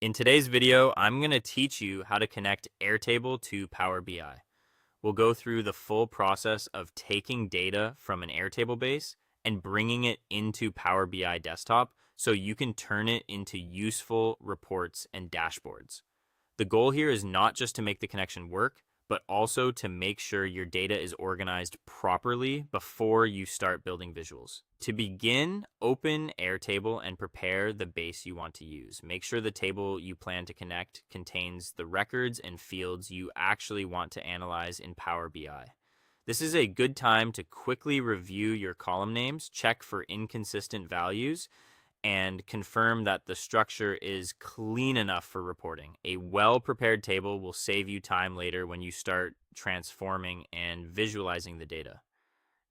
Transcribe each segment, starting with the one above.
In today's video, I'm going to teach you how to connect Airtable to Power BI. We'll go through the full process of taking data from an Airtable base and bringing it into Power BI desktop so you can turn it into useful reports and dashboards. The goal here is not just to make the connection work, but also to make sure your data is organized properly before you start building visuals. To begin, open Airtable and prepare the base you want to use. Make sure the table you plan to connect contains the records and fields you actually want to analyze in Power BI. This is a good time to quickly review your column names, check for inconsistent values, and confirm that the structure is clean enough for reporting. A well-prepared table will save you time later when you start transforming and visualizing the data.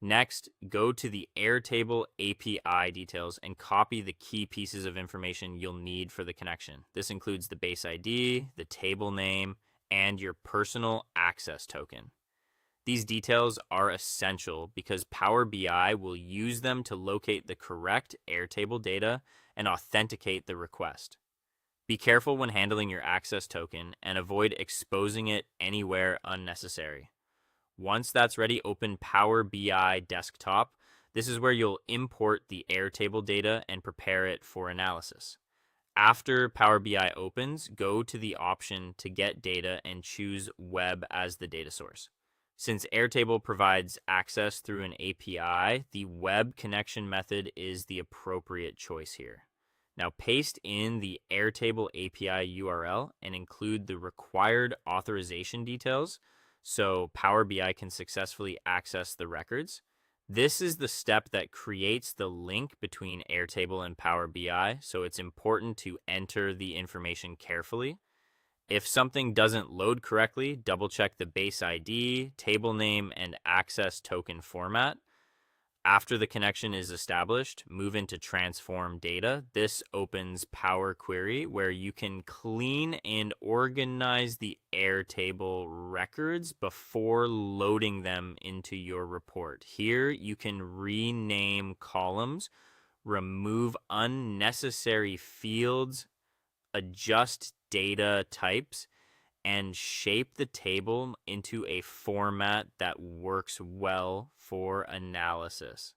Next, go to the Airtable API details and copy the key pieces of information you'll need for the connection. This includes the base ID, the table name, and your personal access token. These details are essential because Power BI will use them to locate the correct Airtable data and authenticate the request. Be careful when handling your access token and avoid exposing it anywhere unnecessary. Once that's ready, open Power BI Desktop. This is where you'll import the Airtable data and prepare it for analysis. After Power BI opens, go to the option to get data and choose Web as the data source. Since Airtable provides access through an API, the web connection method is the appropriate choice here. Now paste in the Airtable API URL and include the required authorization details so Power BI can successfully access the records. This is the step that creates the link between Airtable and Power BI, so it's important to enter the information carefully. If something doesn't load correctly, double check the base ID, table name, and access token format. After the connection is established, move into transform data. This opens Power Query where you can clean and organize the Airtable records before loading them into your report. Here you can rename columns, remove unnecessary fields, adjust data types, and shape the table into a format that works well for analysis.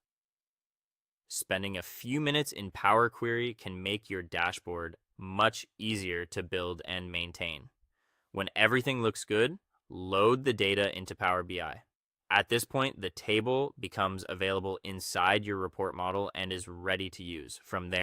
Spending a few minutes in Power Query can make your dashboard much easier to build and maintain. When everything looks good, load the data into Power BI. At this point, the table becomes available inside your report model and is ready to use. From there,